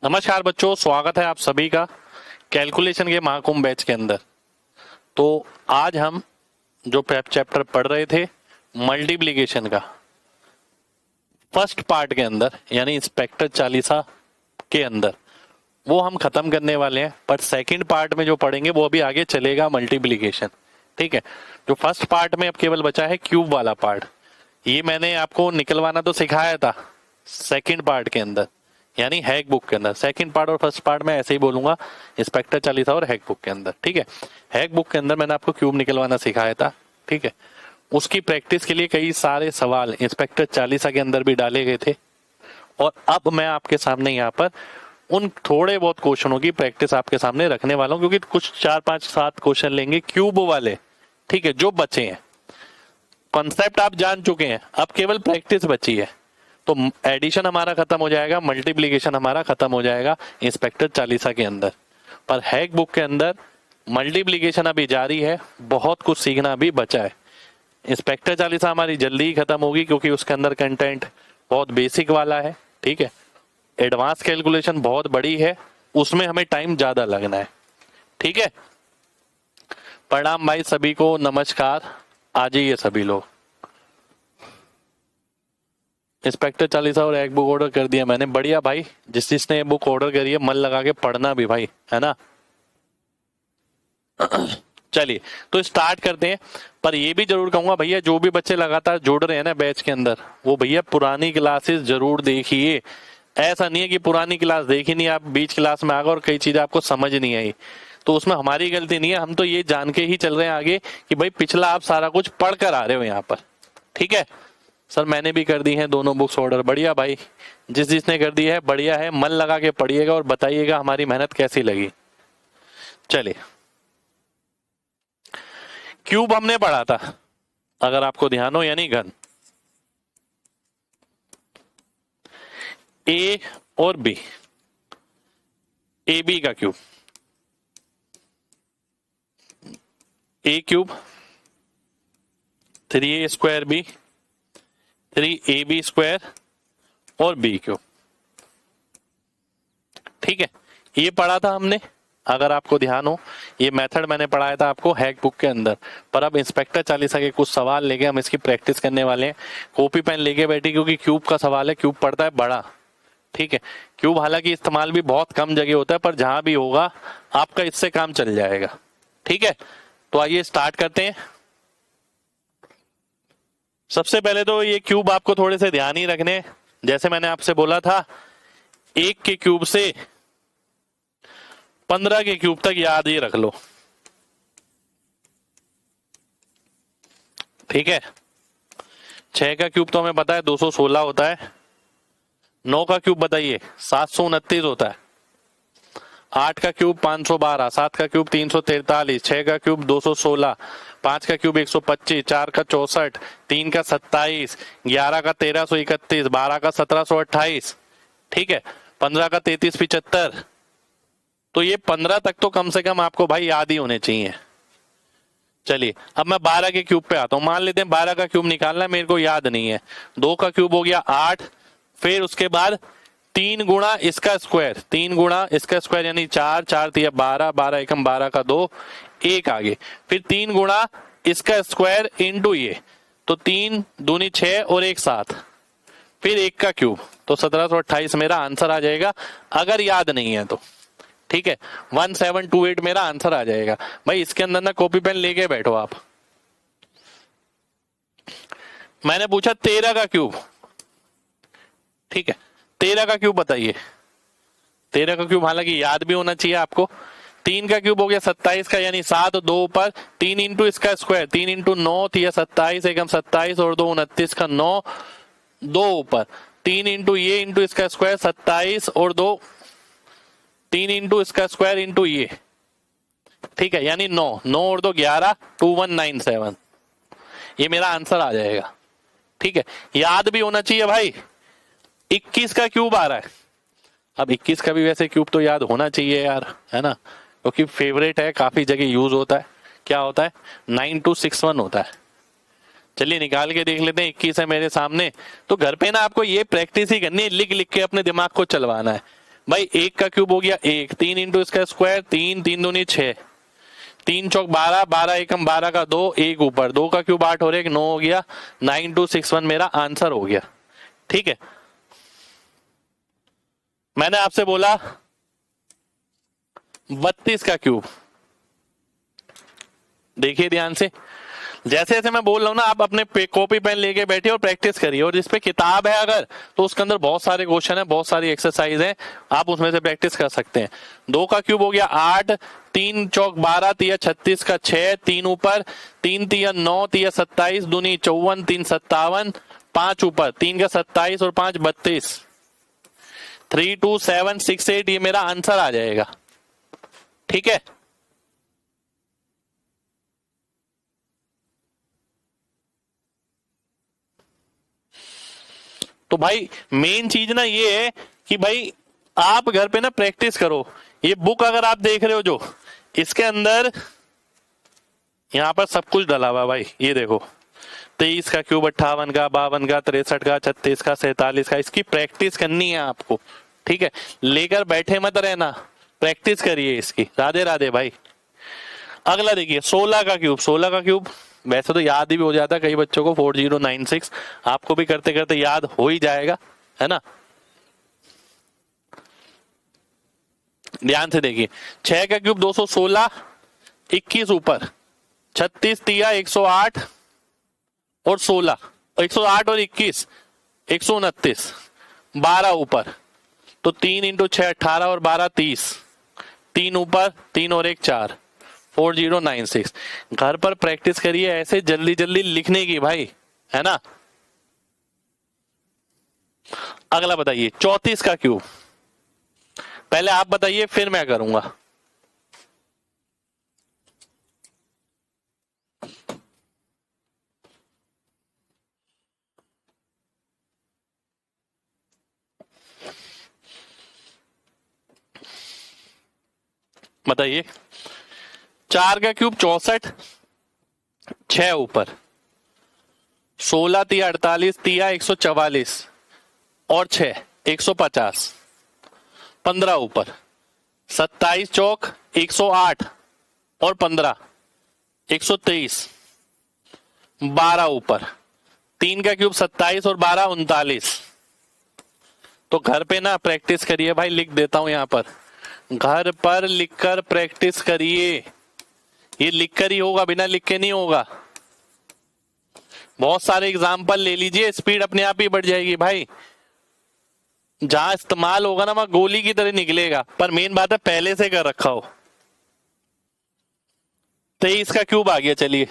नमस्कार बच्चों, स्वागत है आप सभी का कैलकुलेशन के महाकुंभ बैच के अंदर। तो आज हम जो चैप्टर पढ़ रहे थे मल्टीप्लिकेशन का फर्स्ट पार्ट के अंदर यानी इंस्पेक्टर चालीसा के अंदर वो हम खत्म करने वाले हैं। पर सेकंड पार्ट में जो पढ़ेंगे वो अभी आगे चलेगा मल्टीप्लिकेशन। ठीक है, जो फर्स्ट पार्ट में अब केवल बचा है क्यूब वाला पार्ट, ये मैंने आपको निकलवाना तो सिखाया था सेकंड पार्ट के अंदर यानी हैक बुक के अंदर। सेकंड पार्ट और फर्स्ट पार्ट में ऐसे ही बोलूंगा, इंस्पेक्टर चालीसा और हैक बुक के अंदर। ठीक है, हैक बुक के अंदर मैंने आपको क्यूब निकलवाना सिखाया था। ठीक है, उसकी प्रैक्टिस के लिए कई सारे सवाल इंस्पेक्टर चालीसा के अंदर भी डाले गए थे और अब मैं आपके सामने यहाँ पर उन थोड़े बहुत क्वेश्चनों की प्रैक्टिस आपके सामने रखने वाला हूँ, क्योंकि कुछ 4 5 7 क्वेश्चन लेंगे क्यूब वाले। ठीक है, जो बचे हैं कॉन्सेप्ट आप जान चुके हैं, अब केवल प्रैक्टिस बची है। तो एडिशन हमारा खत्म हो जाएगा, मल्टीप्लिकेशन हमारा खत्म हो जाएगा इंस्पेक्टर चालीसा के अंदर। पर हैक बुक के अंदर मल्टीप्लिकेशन अभी जारी है, बहुत कुछ सीखना अभी बचा है। इंस्पेक्टर चालीसा हमारी जल्दी ही खत्म होगी क्योंकि उसके अंदर कंटेंट बहुत बेसिक वाला है। ठीक है, एडवांस कैलकुलेशन बहुत बड़ी है, उसमें हमें टाइम ज्यादा लगना है। ठीक है, प्रणाम भाई सभी को, नमस्कार। आ जाइए सभी लोग। इंस्पेक्टर चालीसा और एक बुक ऑर्डर कर दिया मैंने, बढ़िया भाई। जिसने बुक ऑर्डर करी है मन लगा के पढ़ना भी भाई, है ना। चलिए तो स्टार्ट करते हैं। पर ये भी जरूर कहूंगा भैया, जो भी बच्चे लगातार जुड़ रहे हैं ना बैच के अंदर, वो भैया पुरानी क्लासेस जरूर देखिए। ऐसा नहीं है कि पुरानी क्लास देखी नहीं, आप बीच क्लास में आ गए और कई चीजें आपको समझ नहीं आई, तो उसमें हमारी गलती नहीं है। हम तो ये जान के ही चल रहे हैं आगे कि भाई पिछला आप सारा कुछ पढ़ कर आ रहे हो यहाँ पर। ठीक है सर, मैंने भी कर दी है दोनों बुक्स ऑर्डर, बढ़िया भाई। जिसने कर दी है बढ़िया है, मन लगा के पढ़िएगा और बताइएगा हमारी मेहनत कैसी लगी। चलिए, क्यूब हमने पढ़ा था, अगर आपको ध्यान हो, यानी घन। ए और बी, ए बी का cube, A cube 3a square B 3ab square और बी क्यूब। ठीक है, ये पढ़ा था हमने, अगर आपको ध्यान हो। ये मेथड मैंने पढ़ाया था आपको हैक बुक के अंदर। पर अब इंस्पेक्टर चालीसा के कुछ सवाल लेके हम इसकी प्रैक्टिस करने वाले हैं। कॉपी पेन लेके बैठी, क्योंकि क्यूब का सवाल है, क्यूब पड़ता है बड़ा। ठीक है, क्यूब हालांकि इस्तेमाल भी बहुत कम जगह होता है, पर जहां भी होगा आपका इससे काम चल जाएगा। ठीक है, तो आइए स्टार्ट करते हैं। सबसे पहले तो ये क्यूब आपको थोड़े से ध्यान ही रखने, जैसे मैंने आपसे बोला था 1 के क्यूब से 15 के क्यूब तक याद ही रख लो। ठीक है, 6 का क्यूब तो हमें पता है 216 होता है। 9 का क्यूब बताइए 729 होता है। 8 का क्यूब 512, 7 का क्यूब 343, 6 का क्यूब 216, 5 का क्यूब 125, 4 का 64, 3 का 27, 11 का 1331, 12 का 1728। ठीक है, 15 का 3375। तो ये 15 तक तो कम से कम आपको भाई याद ही होने चाहिए। चलिए अब मैं 12 के क्यूब पे आता हूं। मान लेते हैं 12 का क्यूब निकालना है, मेरे को याद नहीं है। 2 का क्यूब हो गया 8, फिर उसके बाद 3 गुणा इसका स्क्वायर, 3 गुणा इसका स्क्वायर यानी 4, 4 तिया 12, 12 एकम 12 का 2, 1 आगे, फिर 3 गुणा इसका स्क्वायर इंटू ये, तो 3 दूनी 6 और 1 7, फिर 1 का क्यूब, तो 1728 मेरा आंसर आ जाएगा, अगर याद नहीं है तो। ठीक है, 1728 मेरा आंसर आ जाएगा। भाई इसके अंदर ना कॉपी पेन लेके बैठो आप। मैंने पूछा 13 का क्यूब। ठीक है, 13 का क्यूब बताइए। 13 का क्यूब हालांकि याद भी होना चाहिए आपको। 3 का क्यूब हो गया 27 का, यानी 7, 2 ऊपर, 3 इंटू इसका स्क्वायर, 3 इंटू 9 या 27 एकम 27 और 2 29 का 9, 2 ऊपर, 3 इंटू ये इंटू इसका स्क्वायर 27 और 2, 3 इंटू इसका स्क्वायर इंटू ये। ठीक है, यानी 9, 9 और 2 11, 2197। ये मेरा आंसर आ जाएगा। ठीक है, याद भी होना चाहिए भाई। 21 का क्यूब आ रहा है, अब 21 का भी वैसे क्यूब तो याद होना चाहिए यार, है ना, क्योंकि फेवरेट है, काफी जगह यूज होता है। क्या होता है, 9261 होता है। चलिए निकाल के देख लेते हैं। 21 है मेरे सामने, तो घर पे ना आपको ये प्रैक्टिस ही करनी है, लिख लिख के अपने दिमाग को चलवाना है। भाई 1 का क्यूब हो गया 1, 3 इंटू इसका स्क्वायर 3, 3 दूनी 6, 3 चौक 12, 12 एकम 12 का 2, 1 ऊपर, 2 का क्यूब 8 हो रहा है, 9 हो गया, 9261 मेरा आंसर हो गया। ठीक है, मैंने आपसे बोला 32 का क्यूब, देखिए ध्यान से, जैसे जैसे मैं बोल रहा हूं ना आप अपने कॉपी पेन लेके बैठिए और प्रैक्टिस करिए, और जिस पे किताब है अगर तो उसके अंदर बहुत सारे क्वेश्चन है, बहुत सारी एक्सरसाइज है, आप उसमें से प्रैक्टिस कर सकते हैं। 2 का क्यूब हो गया 8, 3 चौक 12, तिया 36 का 6, 3 ऊपर, 3 तिया 9, तिया 27, दूनी 54, 3 57, 5 ऊपर, 3 का 27 और 5 32, 32768 ये मेरा आंसर आ जाएगा। ठीक है, तो भाई मेन चीज ना ये है कि भाई आप घर पे ना प्रैक्टिस करो। ये बुक अगर आप देख रहे हो जो, इसके अंदर यहां पर सब कुछ डला हुआ भाई, ये देखो 23 का क्यूब, 58 का, 52 का, 63 का, 36 का, 47 का, इसकी प्रैक्टिस करनी है आपको। ठीक है, लेकर बैठे मत रहना, प्रैक्टिस करिए इसकी। राधे राधे भाई। अगला देखिए 16 का क्यूब, 16 का क्यूब वैसे तो याद ही भी हो जाता है कई बच्चों को, 4096, आपको भी करते करते याद हो ही जाएगा, है ना। ध्यान से देखिए, 6 का क्यूब 216, 21 ऊपर, 36 तिया 108 और 16, 108 और 21 129, 12 ऊपर, तो 3 इंटू 6 18 और 12 30, 3 ऊपर, 3 और 1 4, 4096। घर पर प्रैक्टिस करिए ऐसे जल्दी जल्दी लिखने की भाई, है ना। अगला बताइए 34 का क्यूब, पहले आप बताइए फिर मैं करूंगा। बताइए 4 का क्यूब 64, 6 ऊपर, 16 तिया 48, तिया 144 और 6 150, 15 ऊपर, 27 चौक 108 और 15 123, 12 ऊपर, 3 का क्यूब 27 और 12 39। तो घर पे ना प्रैक्टिस करिए भाई, लिख देता हूं यहां पर, घर पर लिखकर प्रैक्टिस करिए। ये लिखकर ही होगा, बिना लिख के नहीं होगा। बहुत सारे एग्जाम्पल ले लीजिए, स्पीड अपने आप ही बढ़ जाएगी भाई। जहां इस्तेमाल होगा ना वहां गोली की तरह निकलेगा, पर मेन बात है पहले से कर रखा हो। 23 का क्यूब आ गया, चलिए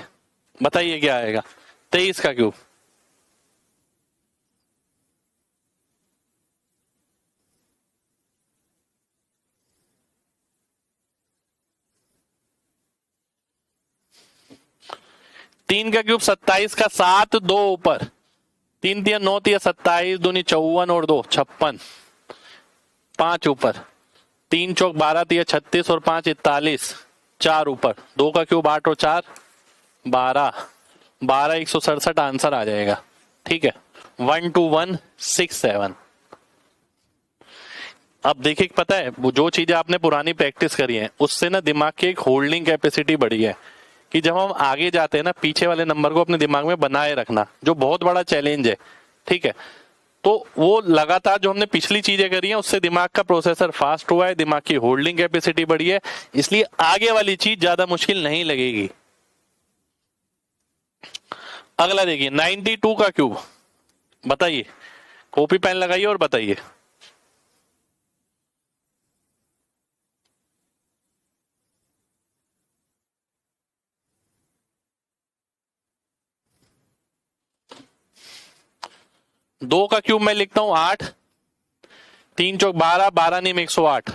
बताइए क्या आएगा 23 का क्यूब। तीन का क्यूब 27 का 7, 2 ऊपर, 3 तिया 9 तिया 27, दूनी 54 और 2 56, 5 ऊपर, 3 चौक 12 तिया 36 और 5 41, 4 ऊपर, 2 का क्यूब 8 और 4 12, 12 167 आंसर आ जाएगा। ठीक है, 12167। अब देखिए पता है वो जो चीजें आपने पुरानी प्रैक्टिस करी है उससे ना दिमाग की एक होल्डिंग कैपेसिटी बढ़ी है, कि जब हम आगे जाते हैं ना पीछे वाले नंबर को अपने दिमाग में बनाए रखना, जो बहुत बड़ा चैलेंज है। ठीक है, तो वो लगातार जो हमने पिछली चीजें करी हैं उससे दिमाग का प्रोसेसर फास्ट हुआ है, दिमाग की होल्डिंग कैपेसिटी बढ़ी है, इसलिए आगे वाली चीज ज्यादा मुश्किल नहीं लगेगी। अगला देखिए 92 का क्यूब, बताइए, कॉपी पेन लगाइए और बताइए। दो का क्यूब मैं लिखता हूं 8, 3 चौक 12, 12 नीम 108,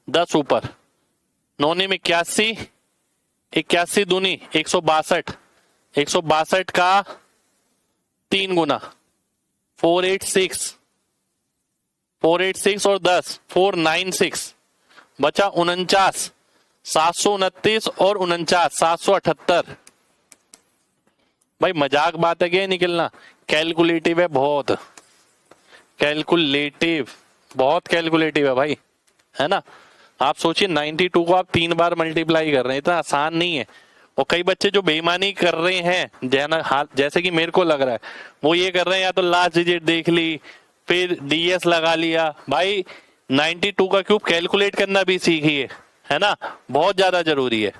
10 ऊपर, 9 नीम 81, 81 दूनी 162, 162 का 3 गुना 486, 486 और 10 496, बचा 49, 729 और 49 778। भाई मजाक बात है क्या निकलना, कैलकुलेटिव है बहुत, कैलकुलेटिव बहुत कैलकुलेटिव है भाई, है ना। आप सोचिए 92 को आप 3 बार मल्टीप्लाई कर रहे हैं, इतना आसान नहीं है। और कई बच्चे जो बेईमानी कर रहे हैं जैसे कि मेरे को लग रहा है, वो ये कर रहे हैं या तो लास्ट डिजिट देख ली फिर डीएस लगा लिया। भाई 92 का क्यूब कैलकुलेट करना भी सीखिए, है ना, बहुत ज्यादा जरूरी है।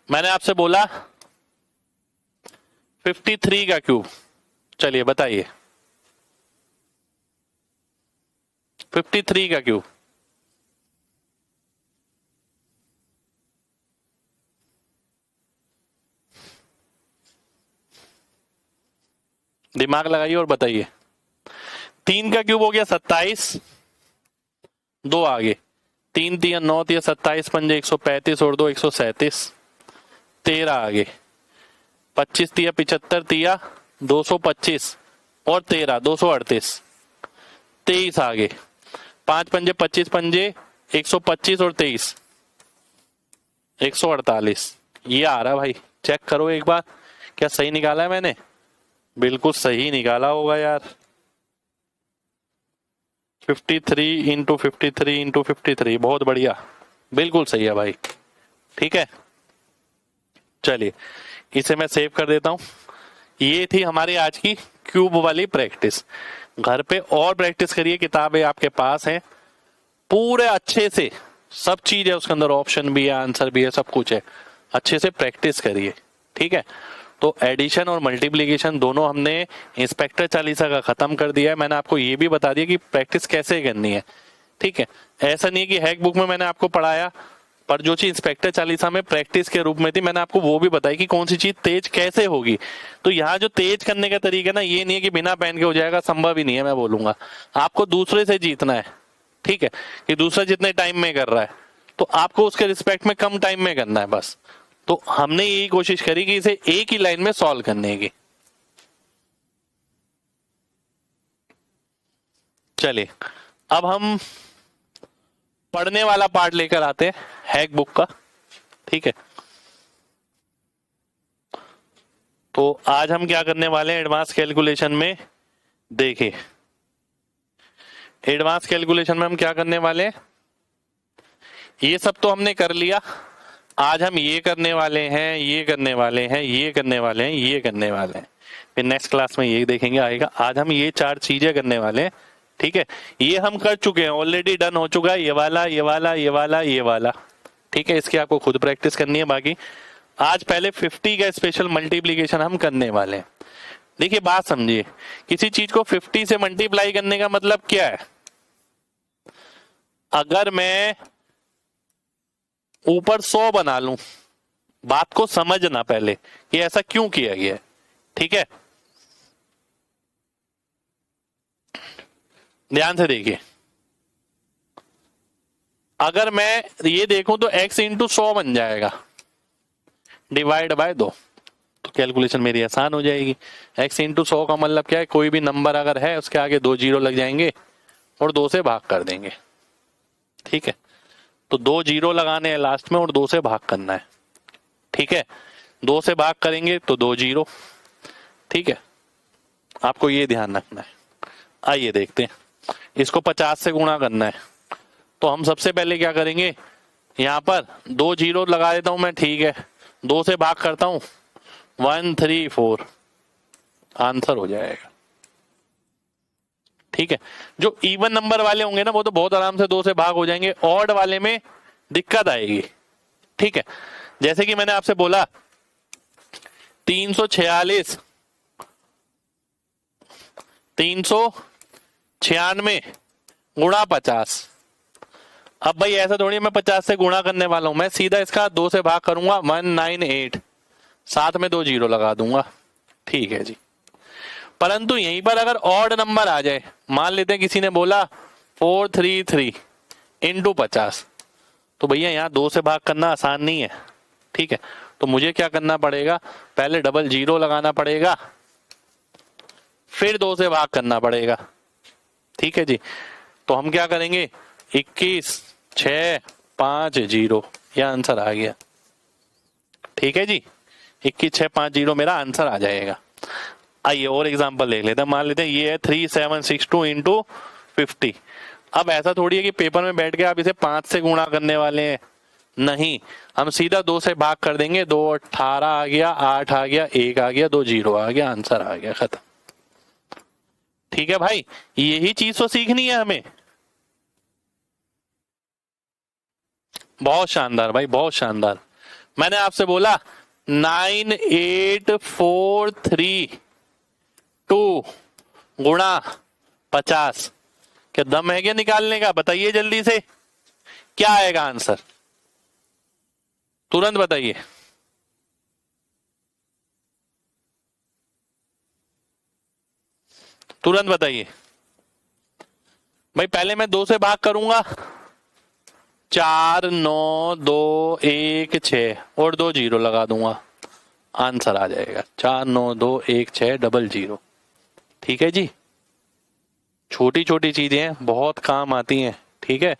मैंने आपसे बोला 53 का क्यूब, चलिए बताइए 53 का क्यूब। दिमाग लगाइए और बताइए। 3 का क्यूब हो गया 27, 2 आगे, 3 तिया 9 तिया 27 पंजे 135 और 2 137, 13 आगे, 25 तिया 75 तिया 225 और 13 238, 23 आगे, 5 पंजे 25 पंजे 125 और 23 148। ये आ रहा है भाई, चेक करो एक बार, क्या सही निकाला है मैंने? बिल्कुल सही निकाला होगा यार। 53 इंटू 53 इंटू 53, बहुत बढ़िया, बिल्कुल सही है भाई। ठीक है, चलिए इसे मैं सेव कर देता हूं। ये थी हमारी आज की क्यूब वाली प्रैक्टिस। घर पे और प्रैक्टिस करिए, किताबें आपके पास हैं पूरे अच्छे से, सब चीज है उसके अंदर, ऑप्शन भी है, आंसर भी है, सब कुछ है, अच्छे से प्रैक्टिस करिए। ठीक है, तो एडिशन और मल्टीप्लिकेशन दोनों हमने इंस्पेक्टर चालीसा का खत्म कर दिया है। मैंने आपको ये भी बता दिया कि प्रैक्टिस कैसे करनी है। ठीक है, ऐसा नहीं है कि हैक बुक में मैंने आपको पढ़ाया, पर जो चीज इंस्पेक्टर चालीसा में प्रैक्टिस के रूप में थी मैंने आपको वो भी बताई कि कौन सी चीज तेज कैसे होगी। तो यहाँ जो तेज करने का तरीका ना, ये नहीं है कि बिना पेन के हो जाएगा, संभव ही नहीं है। मैं बोलूंगा आपको दूसरे से जीतना है। ठीक है, कि दूसरा जितने टाइम में कर रहा है तो आपको उसके रिस्पेक्ट में कम टाइम में करना है बस। तो हमने यही कोशिश करी कि इसे एक ही लाइन में सॉल्व करने की। चलिए अब हम पढ़ने वाला पार्ट लेकर आते हैं हैक बुक का। ठीक है, तो आज हम क्या करने वाले हैं एडवांस कैलकुलेशन में, देखिए एडवांस कैलकुलेशन में हम क्या करने वाले हैं, ये सब तो हमने कर लिया। आज हम ये करने वाले हैं, ये करने वाले हैं, ये करने वाले हैं, ये करने वाले हैं, फिर नेक्स्ट क्लास में ये देखेंगे आएगा। आज हम ये 4 चीजें करने वाले हैं। ठीक है, ये हम कर चुके हैं, ऑलरेडी डन हो चुका है, ये वाला ये वाला ये वाला ये वाला। ठीक है, इसकी आपको खुद प्रैक्टिस करनी है। बाकी आज पहले 50 का स्पेशल मल्टीप्लीकेशन हम करने वाले हैं। देखिए बात समझिए, किसी चीज को 50 से मल्टीप्लाई करने का मतलब क्या है। अगर मैं ऊपर 100 बना लूं, बात को समझना पहले कि ऐसा क्यों किया गया है। ठीक है, ध्यान से देखिए, अगर मैं ये देखूं तो x इंटू 100 बन जाएगा, डिवाइड बाय 2, तो कैलकुलेशन मेरी आसान हो जाएगी। x इंटू 100 का मतलब क्या है, कोई भी नंबर अगर है उसके आगे 2 जीरो लग जाएंगे और 2 से भाग कर देंगे। ठीक है, तो 2 जीरो लगाने हैं लास्ट में और 2 से भाग करना है। ठीक है, 2 से भाग करेंगे तो 2 जीरो। ठीक है, आपको ये ध्यान रखना है। आइए देखते हैं, इसको 50 से गुणा करना है, तो हम सबसे पहले क्या करेंगे, यहां पर 2 जीरो लगा देता हूं मैं। ठीक है, 2 से भाग करता हूं, 134 आंसर हो जाएगा। ठीक है, जो इवन नंबर वाले होंगे ना वो तो बहुत आराम से 2 से भाग हो जाएंगे, ऑड वाले में दिक्कत आएगी। ठीक है, जैसे कि मैंने आपसे बोला 346 396 गुणा 50। अब भाई ऐसा थोड़ी मैं 50 से गुणा करने वाला हूं, मैं सीधा इसका 2 से भाग करूंगा, 198, साथ में 2 जीरो लगा दूंगा। ठीक है जी, परंतु यहीं पर अगर ऑड नंबर आ जाए, मान लेते हैं किसी ने बोला 433 इंटू 50, तो भैया यहाँ 2 से भाग करना आसान नहीं है। ठीक है, तो मुझे क्या करना पड़ेगा, पहले डबल जीरो लगाना पड़ेगा, फिर 2 से भाग करना पड़ेगा। ठीक है जी, तो हम क्या करेंगे, 21 6 5 0, यह आंसर आ गया। ठीक है जी, 21 6 5 0 मेरा आंसर आ जाएगा। आइए और एग्जांपल देख लेते हैं। मान लेते हैं ये है 3762 इंटू 50। अब ऐसा थोड़ी है कि पेपर में बैठ के आप इसे 5 से गुणा करने वाले हैं, नहीं, हम सीधा 2 से भाग कर देंगे। 2 18 आ गया, 8 आ गया, 1 आ गया, 2 0 आ गया, आंसर आ गया, खत्म। ठीक है भाई, यही चीज तो सीखनी है हमें। बहुत शानदार भाई, बहुत शानदार। मैंने आपसे बोला 9843 गुणा 50, क्या दम है क्या निकालने का? बताइए जल्दी से, क्या आएगा आंसर? तुरंत बताइए। तुरंत बताइए भाई। पहले मैं 2 से भाग करूंगा, 4 9 2 1 6 और 2 0 लगा दूंगा, आंसर आ जाएगा 4 9 2 1 6 0 0। ठीक है जी, छोटी छोटी चीजें हैं, बहुत काम आती हैं। ठीक है,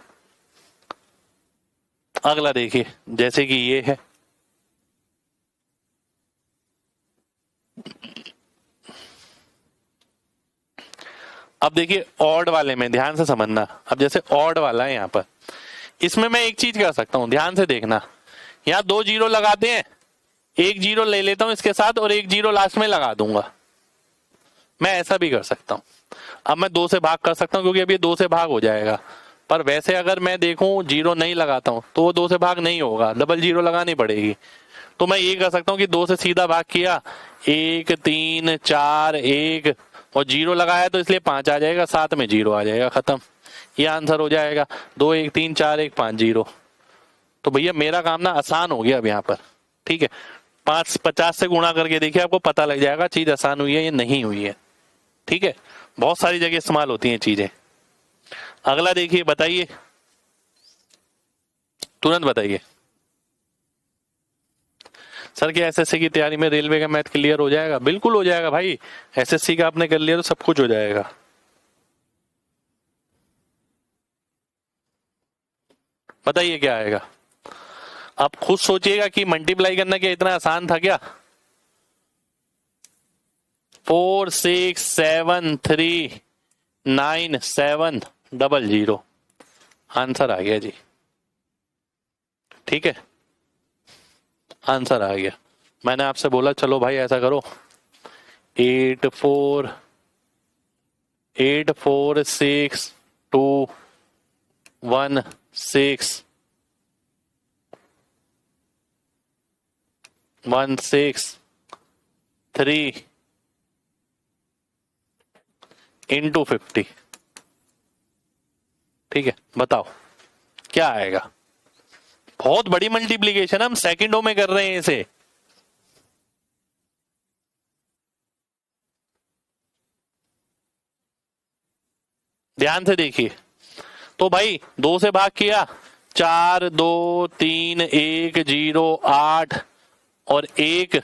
अगला देखिए, जैसे कि ये है, अब देखिए ऑड वाले में ध्यान से समझना। अब जैसे ऑड वाला है, यहां पर इसमें मैं एक चीज कर सकता हूं, ध्यान से देखना। यहां 2 0 लगाते हैं, 1 0 ले लेता हूं इसके साथ और 1 0 लास्ट में लगा दूंगा। मैं ऐसा भी कर सकता हूं। अब मैं 2 से भाग कर सकता हूं क्योंकि अब ये 2 से भाग हो जाएगा। पर वैसे अगर मैं देखूं 0 नहीं लगाता हूं तो वो 2 से भाग नहीं होगा, डबल 0 लगानी पड़ेगी। तो मैं ये कर सकता हूं कि 2 से सीधा भाग किया, 1 3 4 1 और 0 लगाया तो इसलिए 5 आ जाएगा, साथ में 0 आ जाएगा, खत्म। ये आंसर हो जाएगा 2 1 3 4 1 5 0। तो भैया मेरा काम ना आसान हो गया अब यहाँ पर। ठीक है, 5 50 से गुणा करके देखिए, आपको पता लग जाएगा चीज आसान हुई है या नहीं हुई है। ठीक है, बहुत सारी जगह इस्तेमाल होती हैं चीजें। अगला देखिए, बताइए, तुरंत बताइए। सर क्या एसएससी की तैयारी में रेलवे का मैथ क्लियर हो जाएगा? बिल्कुल हो जाएगा भाई, एसएससी का आपने कर लिया तो सब कुछ हो जाएगा। बताइए क्या आएगा? आप खुद सोचिएगा कि मल्टीप्लाई करना क्या इतना आसान था क्या? 4 6 7 3 9 7 0 आंसर आ गया जी। ठीक है, आंसर आ गया। मैंने आपसे बोला चलो भाई ऐसा करो, 8 4 6 2 1 6 1 6 3 इंटू 50। ठीक है, बताओ क्या आएगा? बहुत बड़ी मल्टीप्लीकेशन, हम सेकंडों में कर रहे हैं इसे। ध्यान से देखिए। तो भाई 2 से भाग किया, 4 2 3 1 0 8 और 1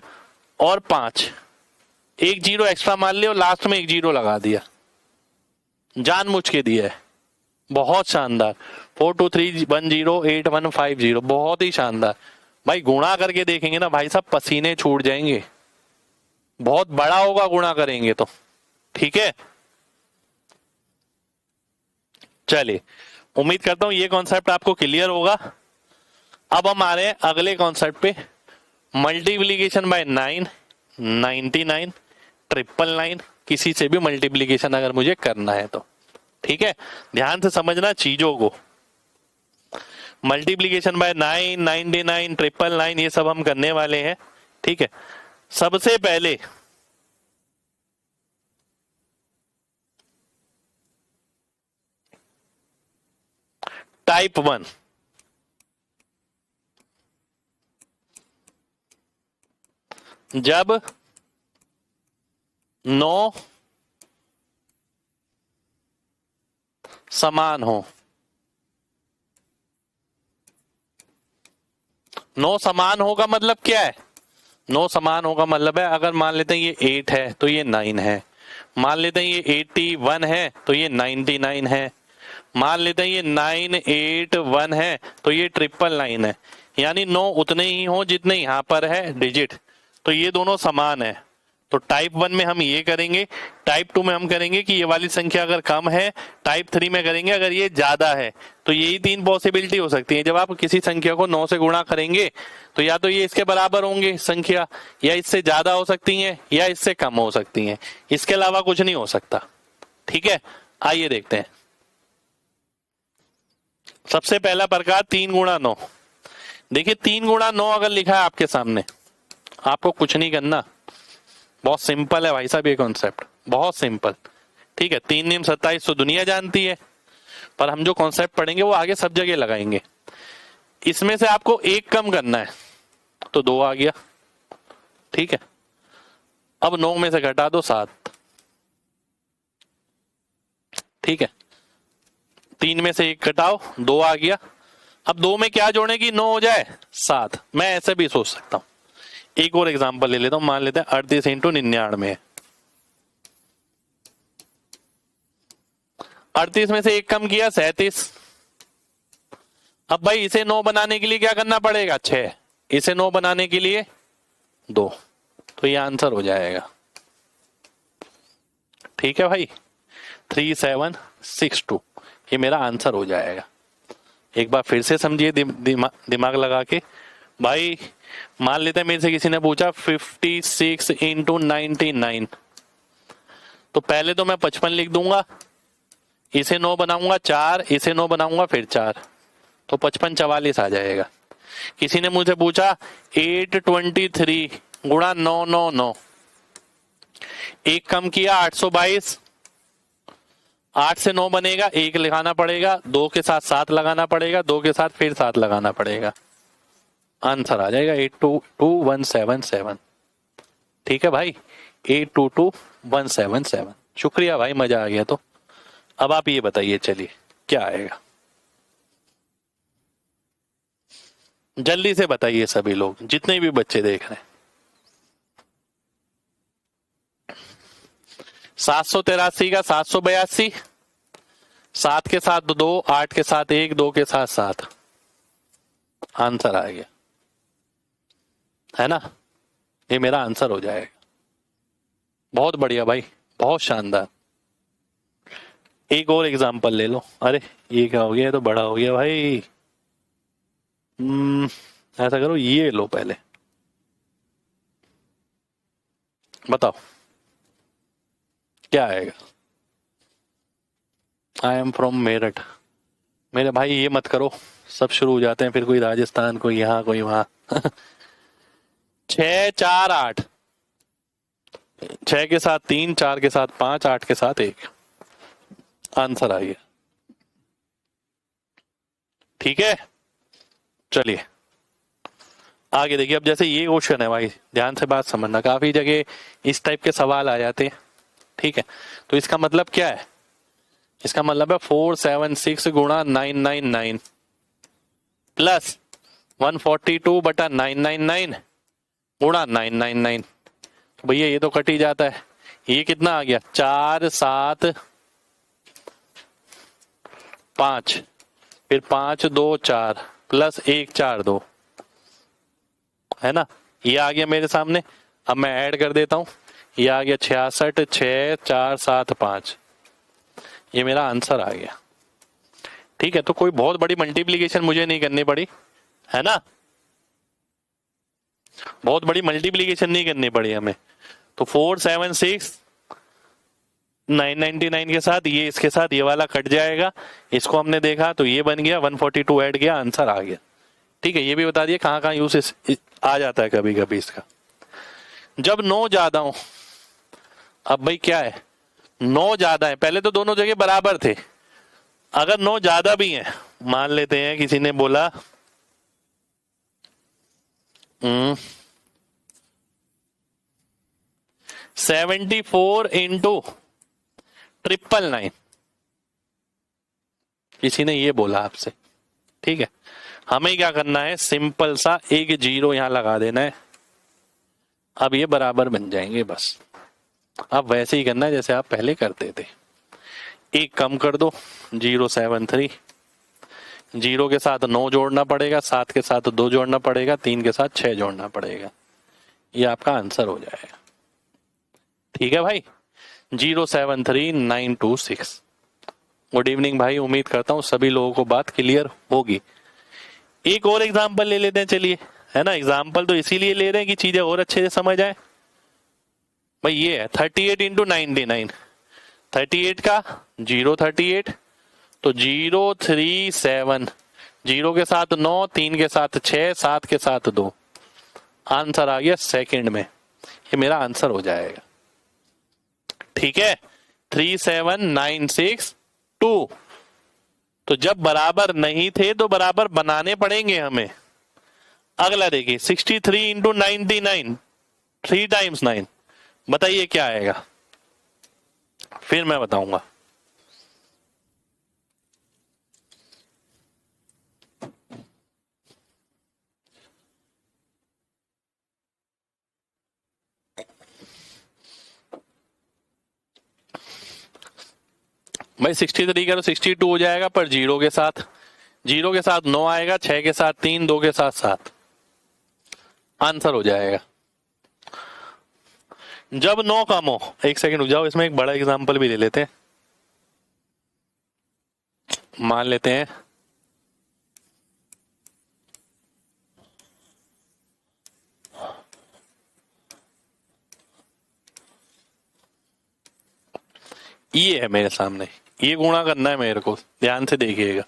और 5, 1 0 एक्स्ट्रा मान लिया और लास्ट में 1 0 लगा दिया, जानबूझ के दिया है। बहुत शानदार। 4 2 3 1 0 8 1 5 0, बहुत ही शानदार। भाई गुणा करके देखेंगे ना भाई साहब, पसीने छूट जाएंगे, बहुत बड़ा होगा गुणा करेंगे तो। ठीक है, चलिए, उम्मीद करता हूं ये कॉन्सेप्ट आपको क्लियर होगा। अब हम आ रहे हैं अगले कॉन्सेप्ट पे, मल्टीप्लीकेशन बाय 9 99 999, किसी से भी मल्टीप्लीकेशन अगर मुझे करना है तो। ठीक है, ध्यान से समझना चीजों को। मल्टीप्लीकेशन बाय 9 99 999 ये सब हम करने वाले हैं। ठीक है, सबसे पहले टाइप 1, जब 9 समान हो। 9 समान होगा मतलब क्या है? 9 समान होगा मतलब है, अगर मान लेते हैं ये 8 है तो ये 9 है, मान लेते हैं ये 81 है तो ये 99 है, मान लेते हैं ये 981 है तो ये 999 है। यानी 9 उतने ही हो जितने यहां पर है डिजिट, तो ये दोनों समान है। तो टाइप 1 में हम ये करेंगे, टाइप 2 में हम करेंगे कि ये वाली संख्या अगर कम है, टाइप 3 में करेंगे अगर ये ज्यादा है। तो यही 3 पॉसिबिलिटी हो सकती है। जब आप किसी संख्या को 9 से गुणा करेंगे तो या तो ये इसके बराबर होंगे संख्या, या इससे ज्यादा हो सकती है, या इससे कम हो सकती है, इसके अलावा कुछ नहीं हो सकता। ठीक है, आइए देखते हैं। सबसे पहला प्रकार 3 गुणा 9। देखिए 3 गुणा 9 अगर लिखा है आपके सामने, आपको कुछ नहीं करना, बहुत सिंपल है भाई साहब ये कॉन्सेप्ट, बहुत सिंपल। ठीक है, 3 नियम 27 तो दुनिया जानती है, पर हम जो कॉन्सेप्ट पढ़ेंगे वो आगे सब जगह लगाएंगे। इसमें से आपको एक कम करना है, तो 2 आ गया। ठीक है, अब 9 में से घटा दो 7। ठीक है, 3 में से 1 घटाओ, 2 आ गया। अब 2 में क्या जोड़े कि 9 हो जाए 7। मैं ऐसे भी सोच सकता हूं। एक और एग्जांपल ले लेता हूं, मान लेते हैं 38 इंटू 99। 38 में से 1 कम किया 37। अब भाई इसे 9 बनाने के लिए क्या करना पड़ेगा 6, इसे 9 बनाने के लिए 2, तो ये आंसर हो जाएगा। ठीक है भाई, 3762 ये मेरा आंसर हो जाएगा। एक बार फिर से समझिए दिमाग लगा के। भाई मान लेते हैं मेरे से किसी ने पूछा 56 इंटू 99, तो पहले तो मैं 55 लिख दूंगा, इसे 9 बनाऊंगा 4, इसे 9 बनाऊंगा फिर 4, तो 55 44 आ जाएगा। किसी ने मुझे पूछा 823 गुणा 999, 1 कम किया 822, 8 से 9 बनेगा, 1 लगाना पड़ेगा, 2 के साथ 7 लगाना पड़ेगा, 2 के साथ फिर 7 लगाना पड़ेगा, आंसर आ जाएगा 822177। ठीक है भाई, 822177। शुक्रिया भाई, मजा आ गया। तो अब आप ये बताइए, चलिए क्या आएगा, जल्दी से बताइए सभी लोग, जितने भी बच्चे देख रहे हैं। 783 का 782, 7 के साथ 2, 8 के साथ 1, 2 के साथ 7, आंसर आ गया, है ना। ये मेरा आंसर हो जाएगा। बहुत बढ़िया भाई, बहुत शानदार। एक और एग्जांपल ले लो। अरे ये क्या हो गया, ये तो बड़ा हो गया भाई। ऐसा करो, ये लो पहले, बताओ क्या आएगा। I am from Meerut. मेरे भाई ये मत करो, सब शुरू हो जाते हैं फिर, कोई राजस्थान, कोई यहाँ कोई वहां। 6 4 8, 6 के साथ 3, 4 के साथ 5, 8 के साथ 1, आंसर आ गया। ठीक है, चलिए आगे देखिए। अब जैसे ये क्वेश्चन है भाई, ध्यान से बात समझना, काफी जगह इस टाइप के सवाल आ जाते हैं। ठीक है, तो इसका मतलब क्या है, इसका मतलब है 476 गुणा 999 प्लस 142 बटा 999 गुणा 999। तो भैया ये तो कट ही जाता है, ये कितना आ गया 4 7 5, फिर 5 2 4 प्लस 1 4 2, है ना। ये आ गया मेरे सामने। अब मैं ऐड कर देता हूं, ये आ गया 66 6 4 7 5, ये मेरा आंसर आ गया। ठीक है, तो कोई बहुत बड़ी मल्टीप्लिकेशन मुझे नहीं करनी पड़ी, है ना, बहुत बड़ी मल्टीप्लिकेशन नहीं करनी पड़ी हमें। तो 476 999 के साथ ये, इसके साथ ये वाला कट जाएगा, इसको हमने देखा तो ये बन गया, 142 ऐड किया, आंसर आ गया। ठीक है, ये भी बता दिए कहाँ कहाँ यूज आ जाता है कभी कभी इसका। जब 9 ज्यादा हो, अब भाई क्या है 9 ज्यादा है, पहले तो दोनों जगह बराबर थे, अगर 9 ज्यादा भी है, मान लेते हैं किसी ने बोला 74 इंटू 999, किसी ने ये बोला आपसे। ठीक है, हमें क्या करना है, सिंपल सा एक 0 यहां लगा देना है, अब ये बराबर बन जाएंगे बस। अब वैसे ही करना है जैसे आप पहले करते थे, एक कम कर दो 073, 0 के साथ 9 जोड़ना पड़ेगा, 7 के साथ 2 जोड़ना पड़ेगा, 3 के साथ 6 जोड़ना पड़ेगा, ये आपका आंसर हो जाएगा। ठीक है भाई, 073926। गुड इवनिंग भाई, उम्मीद करता हूं सभी लोगों को बात क्लियर होगी। एक और एग्जांपल ले लेते हैं, चलिए, है ना। एग्जांपल तो इसीलिए ले रहे हैं कि चीजें और अच्छे से समझ आए। भाई ये है 38 इंटू 99, 38 का 038, तो 037, 0 के साथ 9, 3 के साथ 6, 7 के साथ 2, आंसर आ गया सेकंड में। ये मेरा आंसर हो जाएगा। ठीक है, 37962। तो जब बराबर नहीं थे तो बराबर बनाने पड़ेंगे हमें। अगला देखिए 63 इंटू 99, 3 टाइम्स 9, बताइए क्या आएगा, फिर मैं बताऊंगा। भाई 63 का तो 62 हो जाएगा, पर 0 के साथ, 0 के साथ 9 आएगा, 6 के साथ 3, 2 के साथ 7, आंसर हो जाएगा। जब 9 कम हो, एक सेकंड रुक जाओ, इसमें एक बड़ा एग्जांपल भी ले लेते हैं। मान लेते हैं ये है मेरे सामने, ये गुणा करना है मेरे को, ध्यान से देखिएगा,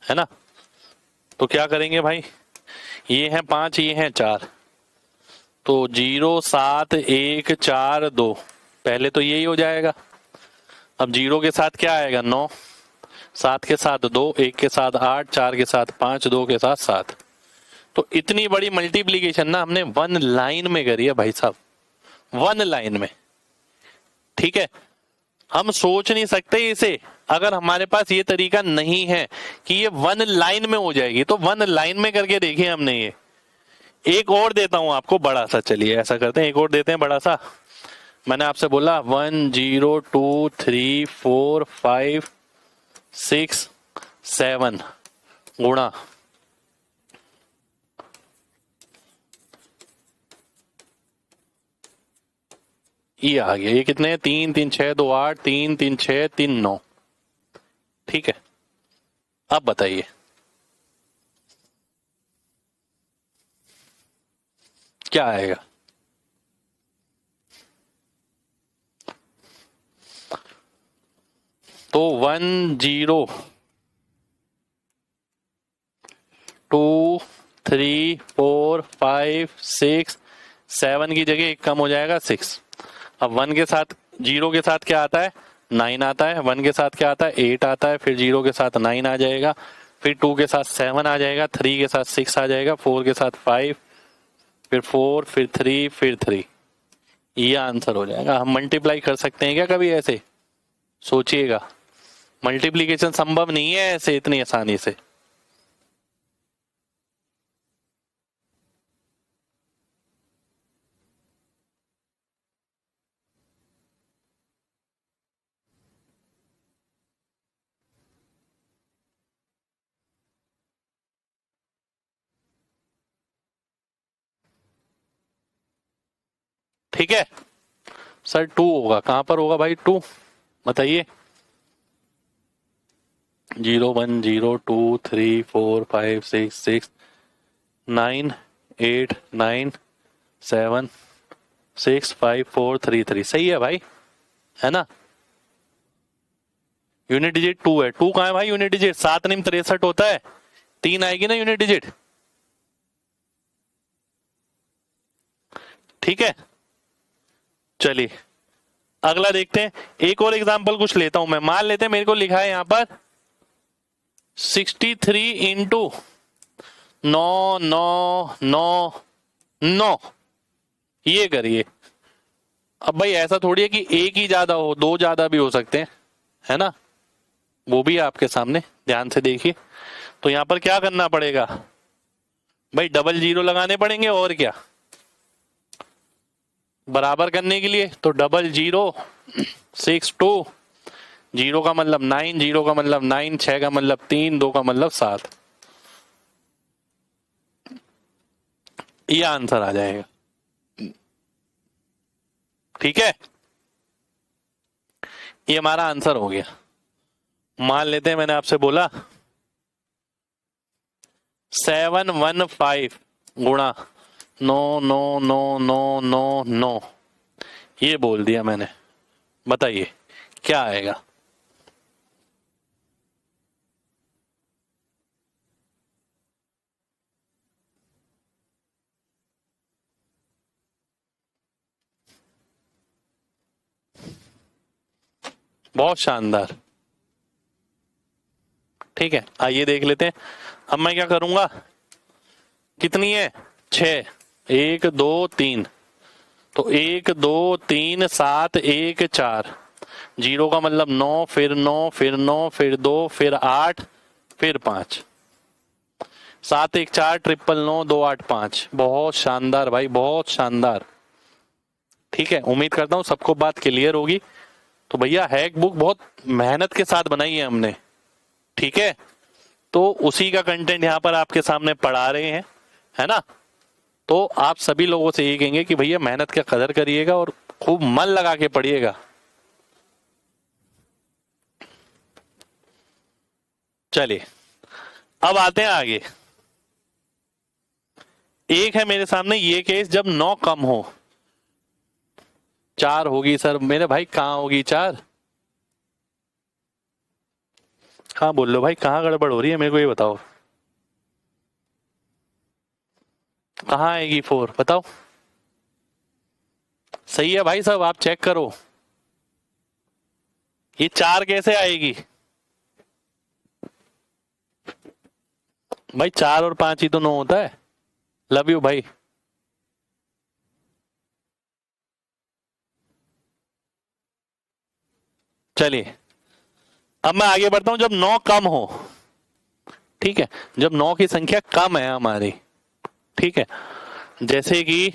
है ना। तो क्या करेंगे भाई, ये है 5, ये है 4, तो 0 7 1 4 2, पहले तो यही हो जाएगा। अब 0 के साथ क्या आएगा, 9, 7 के साथ 2, 1 के साथ 8, 4 के साथ 5, 2 के साथ 7। तो इतनी बड़ी मल्टीप्लीकेशन ना हमने 1 लाइन में करी है भाई साहब, 1 लाइन में। ठीक है, हम सोच नहीं सकते इसे अगर हमारे पास ये तरीका नहीं है कि ये 1 लाइन में हो जाएगी। तो 1 लाइन में करके देखिए हमने ये। एक और देता हूं आपको बड़ा सा, चलिए ऐसा करते हैं, एक और देते हैं बड़ा सा। मैंने आपसे बोला 1 0 2 3 4 5 6 7 गुणा, ये आ गया। ये कितने हैं, 3 3 6 2 8, 3 3 6 3 9। ठीक है, अब बताइए क्या आएगा। तो 1 0 2 3 4 5 6 7 की जगह एक कम हो जाएगा 6। अब 1 के साथ, 0 के साथ क्या आता है, 9 आता है, 1 के साथ क्या आता है, 8 आता है, फिर 0 के साथ 9 आ जाएगा, फिर 2 के साथ 7 आ जाएगा, 3 के साथ 6 आ जाएगा, 4 के साथ 5, फिर 4, फिर 3, फिर 3, ये आंसर हो जाएगा। हम मल्टीप्लाई कर सकते हैं क्या कभी ऐसे, सोचिएगा। मल्टीप्लीकेशन संभव नहीं है ऐसे इतनी आसानी से। ठीक है सर, 2 होगा, कहां पर होगा भाई 2, बताइए। 0 1 0 2 3 4 5 6 6 9 8 9 7 6 5 4 3 3, सही है भाई, है ना। यूनिट डिजिट 2 है। 2 कहां है भाई यूनिट डिजिट, 7 9 63 होता है, 3 आएगी ना यूनिट डिजिट। ठीक है, चलिए अगला देखते हैं। एक और एग्जांपल कुछ लेता हूं मैं। मान लेते हैं मेरे को लिखा है यहां पर 63 इंटू 9 9 9 9, ये करिए। अब भाई ऐसा थोड़ी है कि एक ही ज्यादा हो, 2 ज्यादा भी हो सकते हैं, है ना, वो भी आपके सामने, ध्यान से देखिए। तो यहां पर क्या करना पड़ेगा भाई, डबल 0 लगाने पड़ेंगे, और क्या, बराबर करने के लिए। तो डबल 0 6 2, 0 का मतलब 9, 0 का मतलब 9, 6 का मतलब 3, 2 का मतलब 7, ये आंसर आ जाएगा। ठीक है, ये हमारा आंसर हो गया। मान लेते हैं मैंने आपसे बोला 715 गुणा 9 ये बोल दिया मैंने, बताइए क्या आएगा। बहुत शानदार। ठीक है, आइए देख लेते हैं। अब मैं क्या करूंगा, कितनी है 6, 1 2 3, तो 1 2 3 7 1 4, 0 का मतलब 9, फिर 9, फिर 9, फिर 2, फिर 8, फिर 5, 7 1 4 9 9 2 8 5। बहुत शानदार भाई, बहुत शानदार। ठीक है, उम्मीद करता हूं सबको बात क्लियर होगी। तो भैया हैक बुक बहुत मेहनत के साथ बनाई है हमने, ठीक है, तो उसी का कंटेंट यहाँ पर आपके सामने पढ़ा रहे हैं, है ना। तो आप सभी लोगों से यही कहेंगे कि भैया मेहनत का कदर करिएगा और खूब मन लगा के पढ़िएगा। चलिए अब आते हैं आगे। एक है मेरे सामने ये केस जब 9 कम हो। 4 होगी सर मेरे भाई, कहाँ होगी 4? हाँ बोल लो भाई, कहाँ गड़बड़ हो रही है मेरे को ये बताओ। कहाँ आएगी 4 बताओ। सही है भाई साहब, आप चेक करो ये 4 कैसे आएगी। भाई 4 और 5 ही तो 9 होता है। लव यू भाई। चलिए अब मैं आगे बढ़ता हूं। जब 9 कम हो, ठीक है, जब 9 की संख्या कम है हमारी, ठीक है, जैसे कि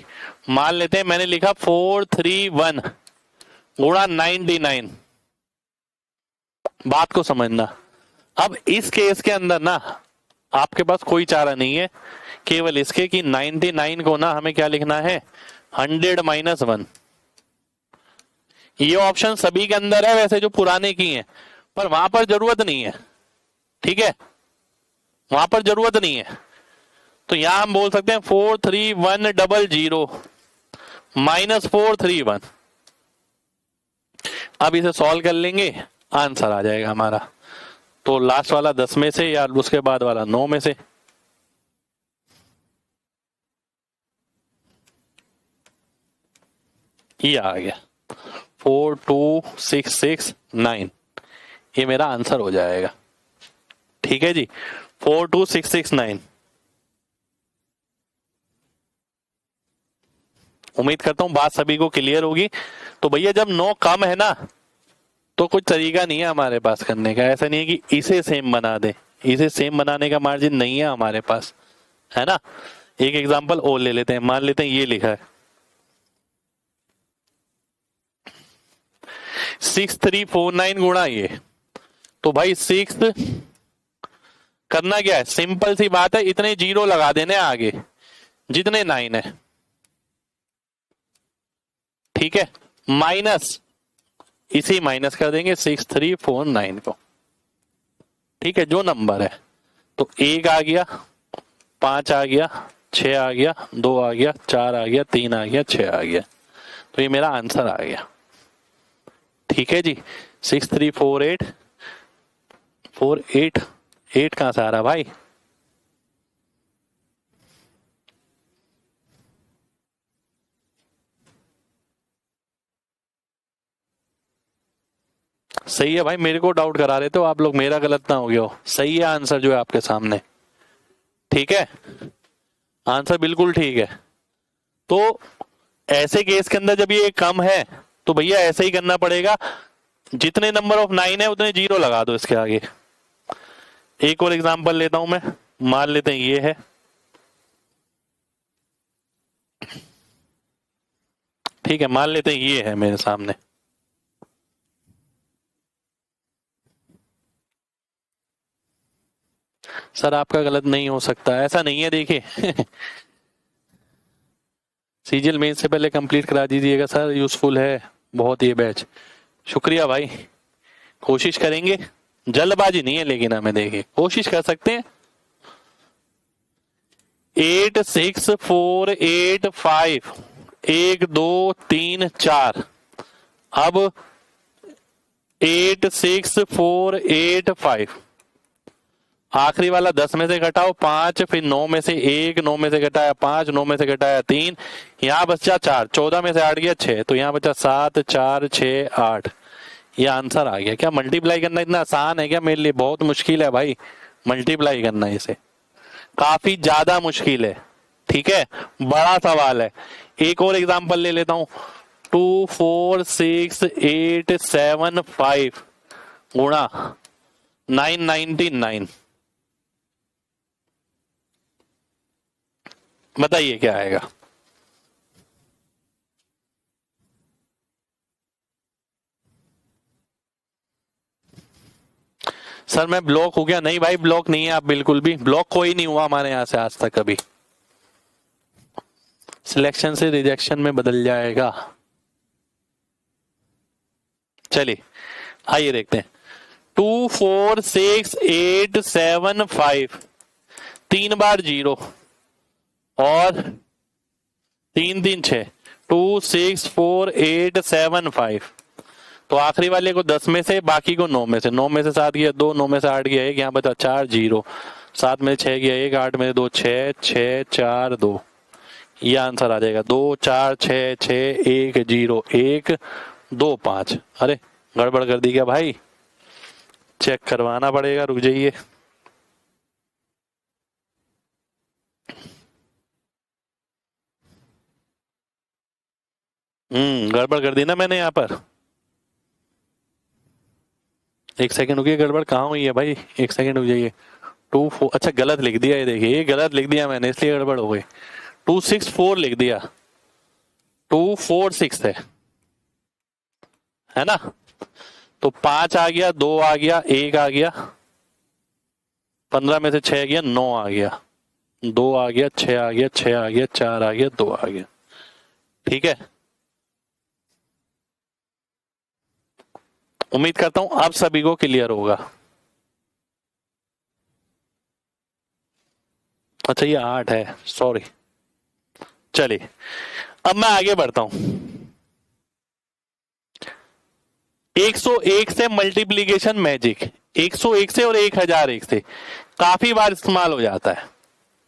मान लेते हैं मैंने लिखा 431 गुणा 99। बात को समझना। अब इस केस के अंदर ना आपके पास कोई चारा नहीं है, केवल इसके कि 99 को ना हमें क्या लिखना है, 100 माइनस 1। ये ऑप्शन सभी के अंदर है वैसे जो पुराने की हैं, पर वहां पर जरूरत नहीं है, ठीक है, वहां पर जरूरत नहीं है। तो यहां हम बोल सकते हैं 43100 माइनस 431। अब इसे सॉल्व कर लेंगे, आंसर आ जाएगा हमारा। तो लास्ट वाला 10 में से या उसके बाद वाला 9 में से। ये आ गया 42669, ये मेरा आंसर हो जाएगा। ठीक है जी, 42669। उम्मीद करता हूं बात सभी को क्लियर होगी। तो भैया जब 9 कम है ना तो कुछ तरीका नहीं है हमारे पास करने का। ऐसा नहीं है कि इसे सेम बना दे, इसे सेम बनाने का मार्जिन नहीं है हमारे पास, है ना। एक एग्जांपल और ले लेते हैं। मान लेते हैं ये लिखा है 6349 गुणा ये। तो भाई 6 करना क्या है, सिंपल सी बात है, इतने 0 लगा देने आगे जितने 9 है, ठीक है, माइनस इसी माइनस कर देंगे 6349 को, ठीक है, जो नंबर है। तो 1 आ गया, 5 आ गया, 6 आ गया, 2 आ गया, 4 आ गया, 3 आ गया, 6 आ गया। तो ये मेरा आंसर आ गया। ठीक है जी, 6348 8 कहां से आ रहा भाई। सही है भाई, मेरे को डाउट करा रहे थे तो आप लोग, मेरा गलत ना हो गया हो। सही है आंसर जो है आपके सामने, ठीक है, आंसर बिल्कुल ठीक है। तो ऐसे केस के अंदर जब ये कम है तो भैया ऐसे ही करना पड़ेगा, जितने नंबर ऑफ 9 है उतने 0 लगा दो इसके आगे। एक और एग्जांपल लेता हूं मैं। मान लेते हैं ये है, ठीक है, मान लेते हैं ये है मेरे सामने। सर आपका गलत नहीं हो सकता, ऐसा नहीं है, देखिए सीजीएल मेन से पहले कंप्लीट करा दीजिएगा सर, यूजफुल है बहुत ये बैच। शुक्रिया भाई, कोशिश करेंगे, जल्दबाजी नहीं है लेकिन हमें, देखिए कोशिश कर सकते हैं। 8 6 4 8 5 1 2 3 4, अब 8 6 4 8 5, आखिरी वाला 10 में से घटाओ 5, फिर 9 में से 1, 9 में से घटाया 5, 9 में से घटाया 3, यहां बचा 4, 14 में से 8 गया 6, तो यहां बचा 7 4 6 8। ये आंसर आ गया। क्या मल्टीप्लाई करना इतना आसान है क्या मेरे लिए? बहुत मुश्किल है भाई मल्टीप्लाई करना, इसे काफी ज्यादा मुश्किल है। ठीक है, बड़ा सवाल है। एक और एग्जांपल ले लेता हूं। 2 4 6 8 7 5 गुणा 999, बताइए क्या आएगा? सर मैं ब्लॉक हो गया? नहीं भाई ब्लॉक नहीं है आप, बिल्कुल भी ब्लॉक कोई नहीं हुआ हमारे यहां से आज तक कभी। सिलेक्शन से रिजेक्शन में बदल जाएगा। चलिए आइए देखते हैं। 2 4 6 8 7 5, 3 बार 0 और 3 3 6, 2 6 4 8 7 5, तो आखिरी वाले को 10 में से, बाकी को 9 में से। 9 में से 7 गया 2, 9 में से 8 गया 1, यहाँ बचा 4 0, 7 में से 6 गया 1, 8 में से 2 6 6 4 2, ये आंसर आ जाएगा। 2 4 6 6 1 0 1 2 5। अरे गड़बड़ कर दी क्या भाई? चेक करवाना पड़ेगा, रुक जाइए। गड़बड़ कर दी ना मैंने यहाँ पर। एक सेकंड रुकिए, गड़बड़ कहाँ हुई है भाई? एक सेकंड रुक जाइए। 2 4, अच्छा गलत लिख दिया, ये देखिए ये गलत लिख दिया मैंने, इसलिए गड़बड़ हो गई। 2 6 4 लिख दिया, 2 4 6 है ना? तो 5 आ गया, 2 आ गया, 1 आ गया, 15 में से 6 गया, 9 आ गया, 2 आ गया, 6 आ गया, 6 आ गया, 4 आ गया, 2 आ गया। ठीक है, उम्मीद करता हूं अब सभी को क्लियर होगा। अच्छा ये 8 है, सॉरी। चलिए अब मैं आगे बढ़ता हूं। 101 से मल्टीप्लीकेशन मैजिक, 101 से और 1001 से काफी बार इस्तेमाल हो जाता है।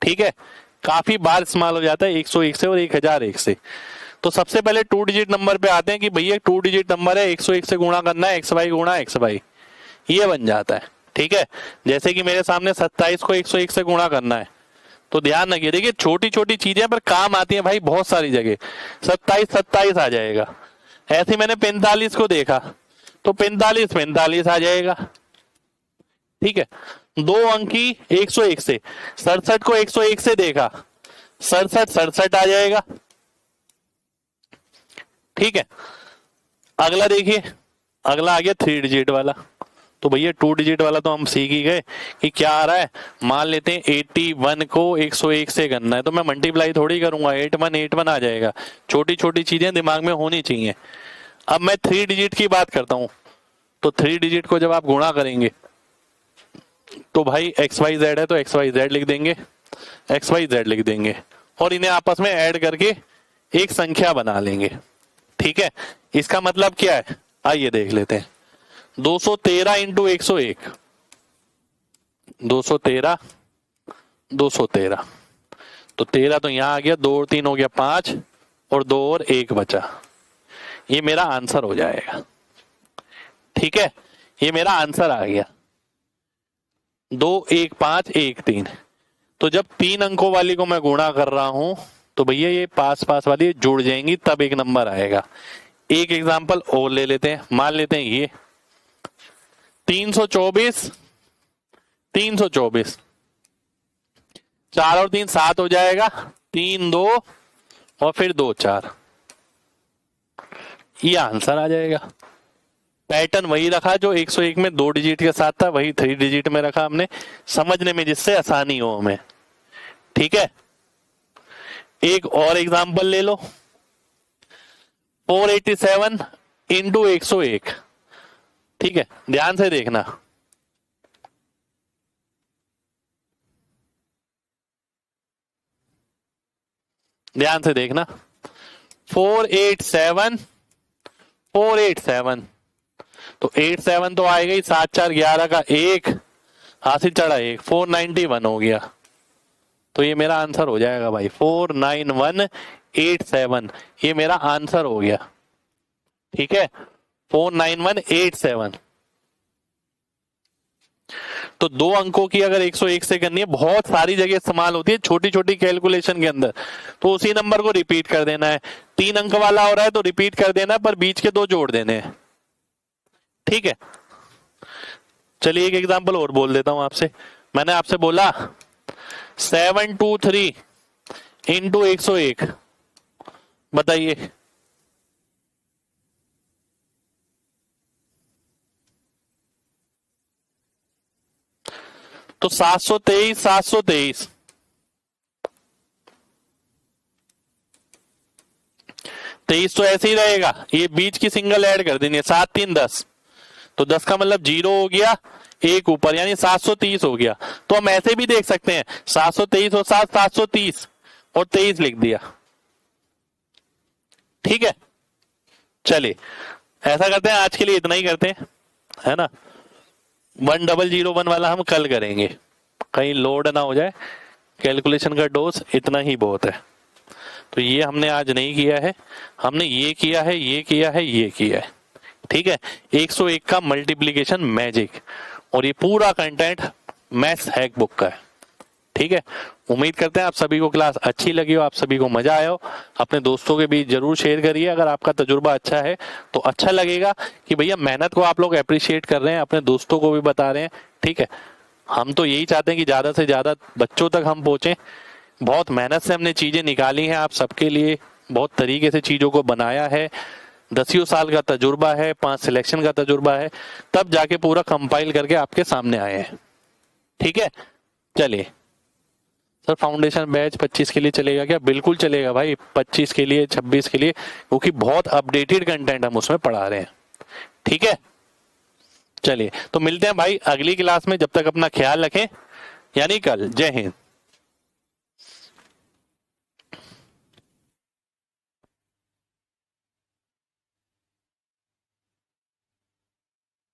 ठीक है, काफी बार इस्तेमाल हो जाता है 101 से और 1001 से। तो सबसे पहले 2 डिजिट नंबर पे आते हैं कि भैया 2 डिजिट नंबर है, 101 से गुणा करना है, एक्स वाई गुणा एक्स वाई, ये बन जाता है। ठीक है, जैसे कि मेरे सामने 27 को 101 से गुणा करना है, तो ध्यान रखिए, देखिए छोटी छोटी चीजें पर काम आती है भाई बहुत सारी जगह। 27 27 आ जाएगा। ऐसे मैंने 45 को देखा तो 45 45 आ जाएगा। ठीक है, 2 अंकी 101 से, 67 को 101 से देखा, 67 67 आ जाएगा। ठीक है, अगला देखिए, अगला आ गया 3 डिजिट वाला। तो भैया 2 डिजिट वाला तो हम सीख ही गए कि क्या आ रहा है। मान लेते हैं 81 को 101 से करना है, तो मैं मल्टीप्लाई थोड़ी करूंगा, 81 आ जाएगा। छोटी छोटी चीजें दिमाग में होनी चाहिए। अब मैं 3 डिजिट की बात करता हूं, तो 3 डिजिट को जब आप गुणा करेंगे तो भाई एक्स वाई जेड है तो एक्स वाई जेड लिख देंगे, एक्स वाई जेड लिख देंगे, और इन्हें आपस में ऐड करके एक संख्या बना लेंगे। ठीक है, इसका मतलब क्या है आइए देख लेते हैं। 213 इंटू 101, 213 213, तो 13 तो यहां आ गया, 2 और 3 हो गया 5, और 2 और 1 बचा, ये मेरा आंसर हो जाएगा। ठीक है, ये मेरा आंसर आ गया। 2 1 5 1 3, तो जब 3 अंकों वाली को मैं गुणा कर रहा हूं तो भैया ये पास पास वाली जुड़ जाएंगी, तब एक नंबर आएगा। एक एग्जांपल और ले लेते हैं, मान लेते हैं ये 324 324, 4 और 3 7 हो जाएगा, 3 2 और फिर 2 4, ये आंसर आ जाएगा। पैटर्न वही रखा जो 101 में 2 डिजिट के साथ था, वही 3 डिजिट में रखा हमने, समझने में जिससे आसानी हो हमें। ठीक है, एक और एग्जांपल ले लो, 487 इंटू 101। ठीक है, ध्यान से देखना, ध्यान से देखना, 487 487, तो 87 तो आएगा ही, 7 4 11 का एक, हासिल चढ़ा एक, 491 हो गया। तो ये मेरा आंसर हो जाएगा भाई, 49187, ये मेरा आंसर हो गया। ठीक है, 49187। तो 2 अंकों की अगर 101 से करनी है, बहुत सारी जगह इस्तेमाल होती है छोटी छोटी कैलकुलेशन के अंदर, तो उसी नंबर को रिपीट कर देना है। 3 अंक वाला हो रहा है तो रिपीट कर देना है, पर बीच के 2 जोड़ देने हैं। ठीक है, चलिए एक एग्जांपल और बोल देता हूं आपसे। मैंने आपसे बोला 723 इंटू 101, बताइए। तो 723 723, तेईस तो ऐसे ही रहेगा, ये बीच की सिंगल ऐड कर देनी है, 7 3 10, तो 10 का मतलब 0 हो गया, एक ऊपर, यानी 730 हो गया। तो हम ऐसे भी देख सकते हैं, 723 और 7 730 और 23 लिख दिया। ठीक है, चलिए ऐसा करते हैं, आज के लिए इतना ही करते हैं, है ना। 1001 वाला हम कल करेंगे, कहीं लोड ना हो जाए, कैलकुलेशन का डोज इतना ही बहुत है। तो ये हमने आज नहीं किया है, हमने ये किया है, ये किया है, ये किया है। ठीक है, 101 का मल्टीप्लीकेशन मैजिक, और ये पूरा कंटेंट मैथ्स हैक बुक का है। ठीक है, उम्मीद करते हैं आप सभी को क्लास अच्छी लगी हो, आप सभी को मजा आया हो। अपने दोस्तों के बीच जरूर शेयर करिए, अगर आपका तजुर्बा अच्छा है तो अच्छा लगेगा कि भैया मेहनत को आप लोग अप्रिशिएट कर रहे हैं, अपने दोस्तों को भी बता रहे हैं। ठीक है, हम तो यही चाहते हैं कि ज्यादा से ज्यादा बच्चों तक हम पहुंचे। बहुत मेहनत से हमने चीजें निकाली हैं आप सबके लिए, बहुत तरीके से चीजों को बनाया है, 10 साल का तजुर्बा है, 5 सिलेक्शन का तजुर्बा है, तब जाके पूरा कंपाइल करके आपके सामने आए हैं। ठीक है, चलिए सर फाउंडेशन बैच 25 के लिए चलेगा क्या? बिल्कुल चलेगा भाई, 25 के लिए, 26 के लिए, क्योंकि बहुत अपडेटेड कंटेंट हम उसमें पढ़ा रहे हैं। ठीक है, चलिए तो मिलते हैं भाई अगली क्लास में, जब तक अपना ख्याल रखें, यानी कल। जय हिंद।